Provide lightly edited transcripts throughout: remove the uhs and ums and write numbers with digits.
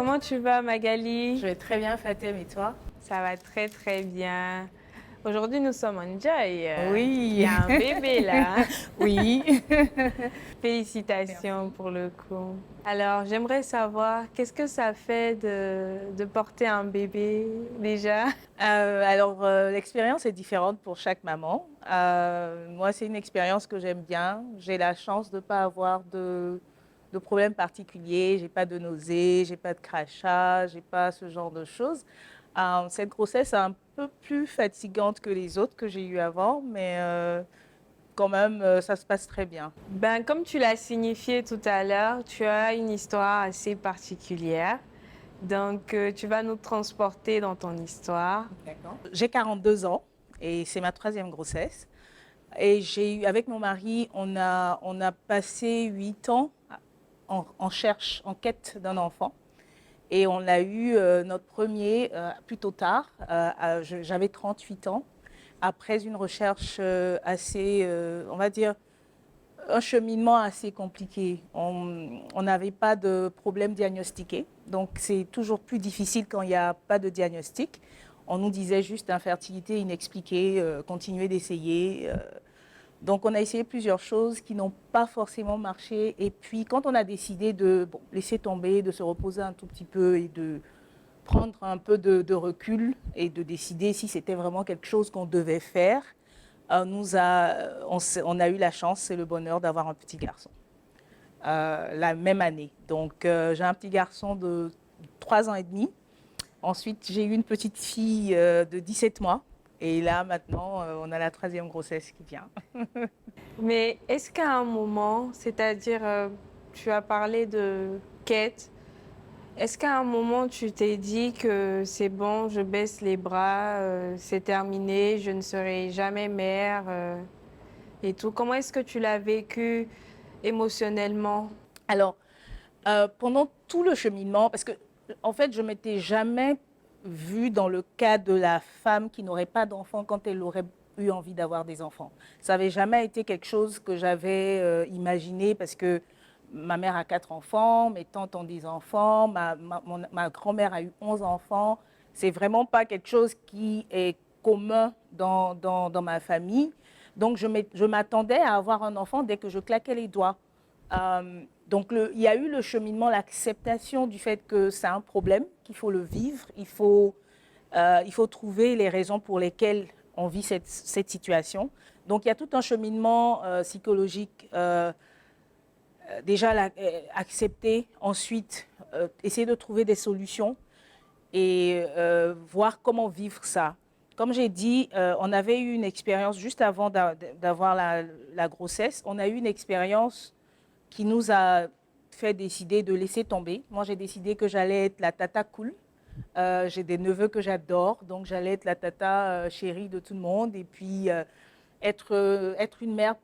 Comment tu vas, Magali? Je vais très bien, Fatem, et toi? Ça va très très bien. Aujourd'hui, nous sommes en Joy. Il y Oui, a un bébé là. oui. Félicitations Merci. pour le coup. Alors, j'aimerais savoir, qu'est-ce que ça fait de porter un bébé déjà? L'expérience est différente pour chaque maman. Moi, c'est une expérience que j'aime bien. J'ai la chance de ne pas avoir de problèmes particuliers. J'ai pas de nausées, j'ai pas de crachats, j'ai pas ce genre de choses. Cette grossesse est un peu plus fatigante que les autres que j'ai eues avant, mais quand même, ça se passe très bien. Ben, comme tu l'as signifié tout à l'heure, tu as une histoire assez particulière. Donc, tu vas nous transporter dans ton histoire. D'accord. J'ai 42 ans et c'est ma troisième grossesse. Et avec mon mari, on a passé 8 ans en quête d'un enfant. Et on a eu notre premier plutôt tard. J'avais 38 ans. Après une recherche assez, on va dire, un cheminement assez compliqué. On n'avait pas de problème diagnostiqué. Donc, c'est toujours plus difficile quand il n'y a pas de diagnostic. On nous disait juste infertilité inexpliquée, continuer d'essayer. Donc, on a essayé plusieurs choses qui n'ont pas forcément marché. Et puis, quand on a décidé de laisser tomber, de se reposer un tout petit peu et de prendre un peu de recul et de décider si c'était vraiment quelque chose qu'on devait faire, on a eu la chance et le bonheur d'avoir un petit garçon la même année. Donc, j'ai un petit garçon de 3 ans et demi. Ensuite, j'ai eu une petite fille de 17 mois. Et là, maintenant, on a la troisième grossesse qui vient. Mais est-ce qu'à un moment, c'est-à-dire, tu as parlé de quête, est-ce qu'à un moment, tu t'es dit que c'est bon, je baisse les bras, c'est terminé, je ne serai jamais mère et tout? Comment est-ce que tu l'as vécu émotionnellement? Alors, pendant tout le cheminement, parce que en fait, je m'étais jamais vue dans le cas de la femme qui n'aurait pas d'enfant quand elle aurait eu envie d'avoir des enfants. Ça n'avait jamais été quelque chose que j'avais imaginé parce que ma mère a 4 enfants, mes tantes ont des enfants, ma grand-mère a eu 11 enfants. C'est vraiment pas quelque chose qui est commun dans ma famille. Donc, je m'attendais à avoir un enfant dès que je claquais les doigts. Donc, il y a eu le cheminement, l'acceptation du fait que c'est un problème, qu'il faut le vivre, il faut trouver les raisons pour lesquelles on vit cette situation. Donc, il y a tout un cheminement psychologique. Déjà, accepter, ensuite, essayer de trouver des solutions et voir comment vivre ça. Comme j'ai dit, on avait eu une expérience juste avant d'avoir la grossesse. On a eu une expérience qui nous a fait décider de laisser tomber. Moi, j'ai décidé que j'allais être la tata cool. J'ai des neveux que j'adore, donc j'allais être la tata chérie de tout le monde et puis être une mère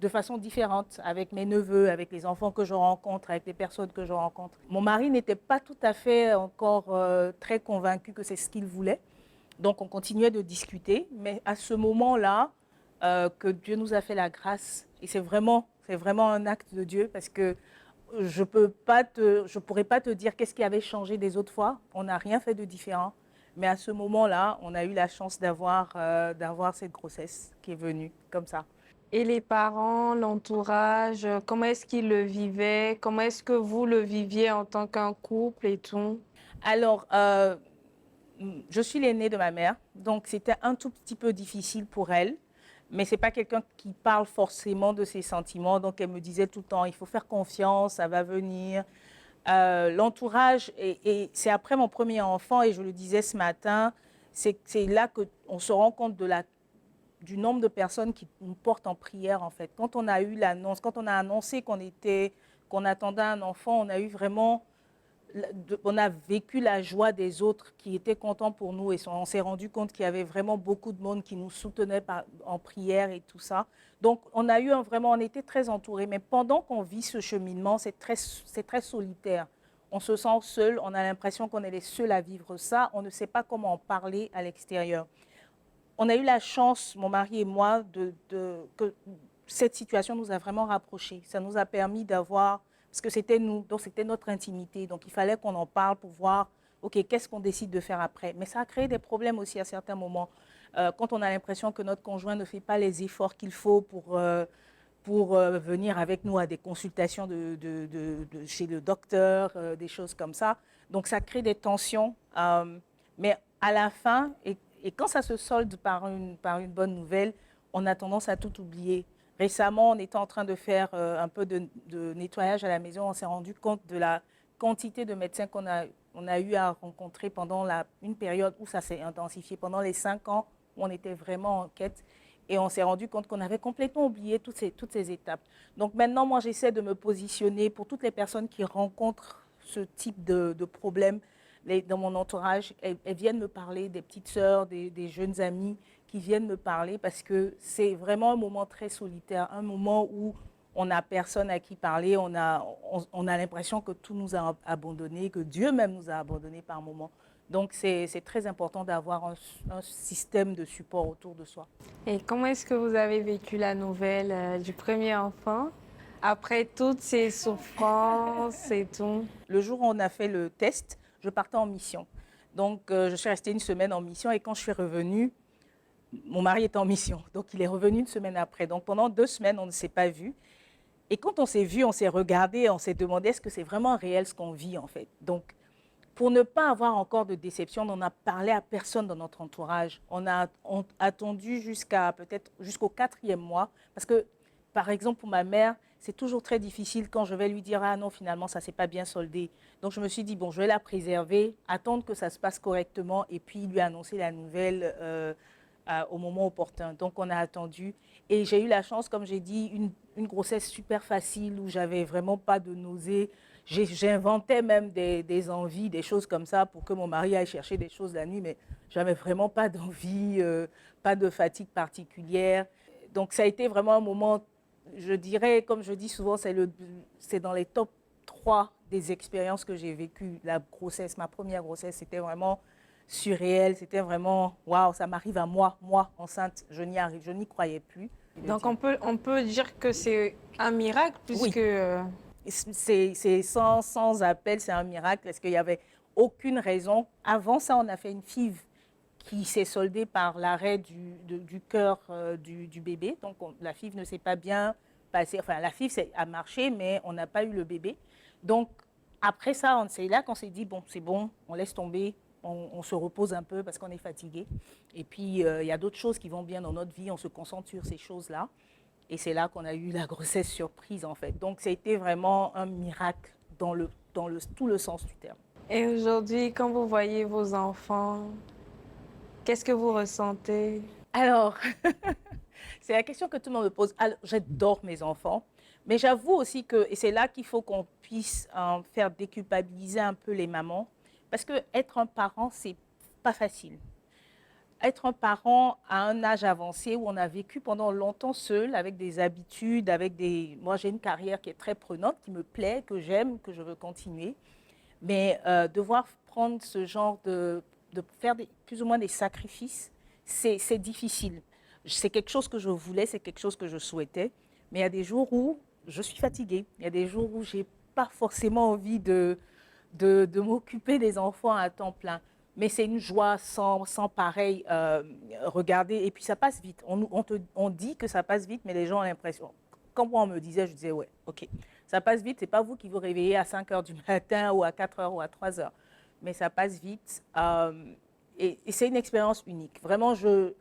de façon différente avec mes neveux, avec les enfants que je rencontre, avec les personnes que je rencontre. Mon mari n'était pas tout à fait encore très convaincu que c'est ce qu'il voulait, donc on continuait de discuter, mais à ce moment-là, que Dieu nous a fait la grâce, et c'est vraiment un acte de Dieu parce que je pourrais pas te dire qu'est-ce qui avait changé des autres fois. On n'a rien fait de différent. Mais à ce moment-là, on a eu la chance d'avoir cette grossesse qui est venue comme ça. Et les parents, l'entourage, comment est-ce qu'ils le vivaient? Comment est-ce que vous le viviez en tant qu'un couple et tout? Alors, je suis l'aînée de ma mère, donc c'était un tout petit peu difficile pour elle. Mais ce n'est pas quelqu'un qui parle forcément de ses sentiments. Donc, elle me disait tout le temps, il faut faire confiance, ça va venir. L'entourage, et c'est après mon premier enfant, et je le disais ce matin, c'est là qu'on se rend compte du nombre de personnes qui nous portent en prière, en fait. Quand on a eu l'annonce, quand on a annoncé qu'on attendait un enfant, on a eu vraiment, on a vécu la joie des autres qui étaient contents pour nous et on s'est rendu compte qu'il y avait vraiment beaucoup de monde qui nous soutenait en prière et tout ça. Donc, on a eu vraiment, on était très entourés. Mais pendant qu'on vit ce cheminement, c'est très solitaire. On se sent seul, on a l'impression qu'on est les seuls à vivre ça. On ne sait pas comment en parler à l'extérieur. On a eu la chance, mon mari et moi, que cette situation nous a vraiment rapprochés. Ça nous a permis d'avoir... parce que c'était nous, donc c'était notre intimité. Donc il fallait qu'on en parle pour voir, OK, qu'est-ce qu'on décide de faire après. Mais ça a créé des problèmes aussi à certains moments. Quand on a l'impression que notre conjoint ne fait pas les efforts qu'il faut pour venir avec nous à des consultations chez le docteur, des choses comme ça. Donc ça crée des tensions. Mais à la fin, et quand ça se solde par une bonne nouvelle, on a tendance à tout oublier. Récemment, on était en train de faire un peu de nettoyage à la maison. On s'est rendu compte de la quantité de médecins on a eu à rencontrer pendant une période où ça s'est intensifié, pendant les 5 ans où on était vraiment en quête. Et on s'est rendu compte qu'on avait complètement oublié toutes ces étapes. Donc maintenant, moi, j'essaie de me positionner pour toutes les personnes qui rencontrent ce type de problème dans mon entourage. Elles viennent me parler, des petites sœurs, des jeunes amis qui viennent me parler parce que c'est vraiment un moment très solitaire, un moment où on n'a personne à qui parler, on a l'impression que tout nous a abandonnés, que Dieu même nous a abandonnés par moments. Donc, c'est très important d'avoir un système de support autour de soi. Et comment est-ce que vous avez vécu la nouvelle du premier enfant après toutes ces souffrances et tout? Le jour où on a fait le test, je partais en mission. Donc, je suis restée une semaine en mission et quand je suis revenue, mon mari était en mission. Donc, il est revenu une semaine après. Donc, pendant 2 semaines, on ne s'est pas vus. Et quand on s'est vus, on s'est regardé, on s'est demandé est-ce que c'est vraiment réel ce qu'on vit en fait. Donc, pour ne pas avoir encore de déception, on n'a parlé à personne dans notre entourage. On a attendu peut-être jusqu'au 4e mois. Parce que, par exemple, pour ma mère, c'est toujours très difficile quand je vais lui dire « Ah non, finalement, ça ne s'est pas bien soldé ». Donc, je me suis dit « Bon, je vais la préserver, attendre que ça se passe correctement et puis lui annoncer la nouvelle au moment opportun ». Donc, on a attendu. Et j'ai eu la chance, comme j'ai dit, une grossesse super facile où j'avais vraiment pas de nausées. J'inventais même des envies, des choses comme ça pour que mon mari aille chercher des choses la nuit, mais j'avais vraiment pas d'envie, pas de fatigue particulière. Donc ça a été vraiment un moment, je dirais, comme je dis souvent, c'est dans les top 3 des expériences que j'ai vécues. La grossesse, ma première grossesse, c'était vraiment surréel, c'était vraiment, waouh, ça m'arrive à moi enceinte, je n'y croyais plus. Donc on peut dire que c'est un miracle puisque... Oui. C'est sans appel, c'est un miracle parce qu'il n'y avait aucune raison. Avant ça, on a fait une FIV qui s'est soldée par l'arrêt du cœur du bébé. Donc la FIV ne s'est pas bien passée. Enfin, la FIV a marché, mais on n'a pas eu le bébé. Donc après ça, c'est là qu'on s'est dit, bon, c'est bon, on laisse tomber, on se repose un peu parce qu'on est fatigué. Et puis, il y a d'autres choses qui vont bien dans notre vie, on se concentre sur ces choses-là. Et c'est là qu'on a eu la grossesse surprise, en fait. Donc, ça a été vraiment un miracle dans tout le sens du terme. Et aujourd'hui, quand vous voyez vos enfants, qu'est-ce que vous ressentez? Alors, c'est la question que tout le monde me pose. Alors, j'adore mes enfants, mais j'avoue aussi que, et c'est là qu'il faut qu'on puisse faire déculpabiliser un peu les mamans, parce que être un parent, c'est pas facile. Être un parent à un âge avancé où on a vécu pendant longtemps seul, avec des habitudes, Moi, j'ai une carrière qui est très prenante, qui me plaît, que j'aime, que je veux continuer. Mais devoir prendre ce genre de faire plus ou moins des sacrifices, c'est difficile. C'est quelque chose que je voulais, c'est quelque chose que je souhaitais. Mais il y a des jours où je suis fatiguée. Il y a des jours où je n'ai pas forcément envie de m'occuper des enfants à temps plein. Mais c'est une joie sans pareil. Regardez, et puis ça passe vite. On dit que ça passe vite, mais les gens ont l'impression. Quand moi on me disait, je disais, ouais, ok, ça passe vite. Ce n'est pas vous qui vous réveillez à 5 heures du matin ou à 4 heures ou à 3 heures. Mais ça passe vite. Et c'est une expérience unique. Vraiment, je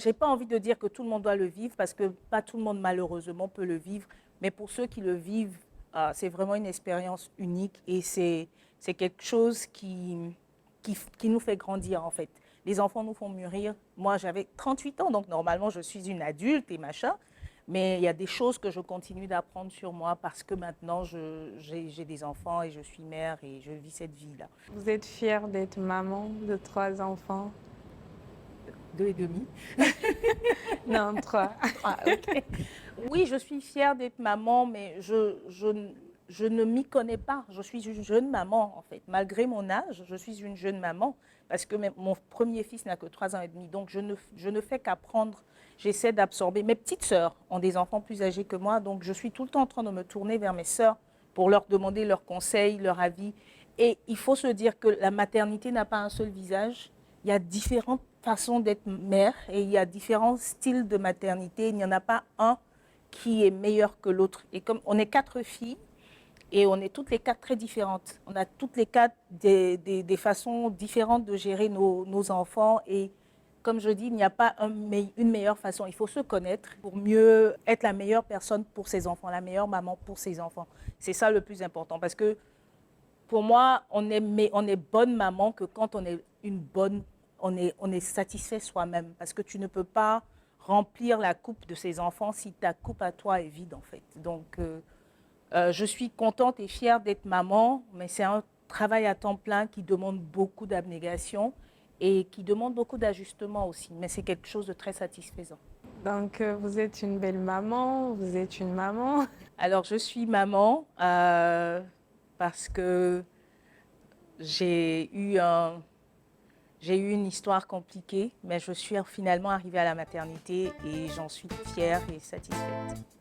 n'ai pas envie de dire que tout le monde doit le vivre parce que pas tout le monde, malheureusement, peut le vivre. Mais pour ceux qui le vivent, c'est vraiment une expérience unique et c'est quelque chose qui nous fait grandir, en fait. Les enfants nous font mûrir. Moi, j'avais 38 ans, donc normalement, je suis une adulte et machin. Mais il y a des choses que je continue d'apprendre sur moi parce que maintenant, j'ai des enfants et je suis mère et je vis cette vie-là. Vous êtes fière d'être maman de 3 enfants? 2 et demi. Non, 3. Ah, okay. Oui, je suis fière d'être maman, mais je je ne m'y connais pas. Je suis une jeune maman, en fait. Malgré mon âge, je suis une jeune maman parce que mon premier fils n'a que 3 ans et demi. Donc, je ne fais qu'apprendre. J'essaie d'absorber. Mes petites sœurs ont des enfants plus âgés que moi, donc je suis tout le temps en train de me tourner vers mes sœurs pour leur demander leurs conseils, leur avis. Et il faut se dire que la maternité n'a pas un seul visage. Il y a différentes façons d'être mère et il y a différents styles de maternité. Il n'y en a pas un qui est meilleur que l'autre. Et comme on est 4 filles et on est toutes les 4 très différentes, on a toutes les 4 des façons différentes de gérer nos enfants. Et comme je dis, il n'y a pas une meilleure façon. Il faut se connaître pour mieux être la meilleure personne pour ses enfants, la meilleure maman pour ses enfants. C'est ça le plus important parce que pour moi, on est bonne maman que quand on est une bonne, on est satisfait soi-même. Parce que tu ne peux pas remplir la coupe de ses enfants si ta coupe à toi est vide, en fait. Donc, je suis contente et fière d'être maman, mais c'est un travail à temps plein qui demande beaucoup d'abnégation et qui demande beaucoup d'ajustement aussi. Mais c'est quelque chose de très satisfaisant. Donc, vous êtes une belle maman, vous êtes une maman. Alors, je suis maman parce que j'ai eu une histoire compliquée, mais je suis finalement arrivée à la maternité et j'en suis fière et satisfaite.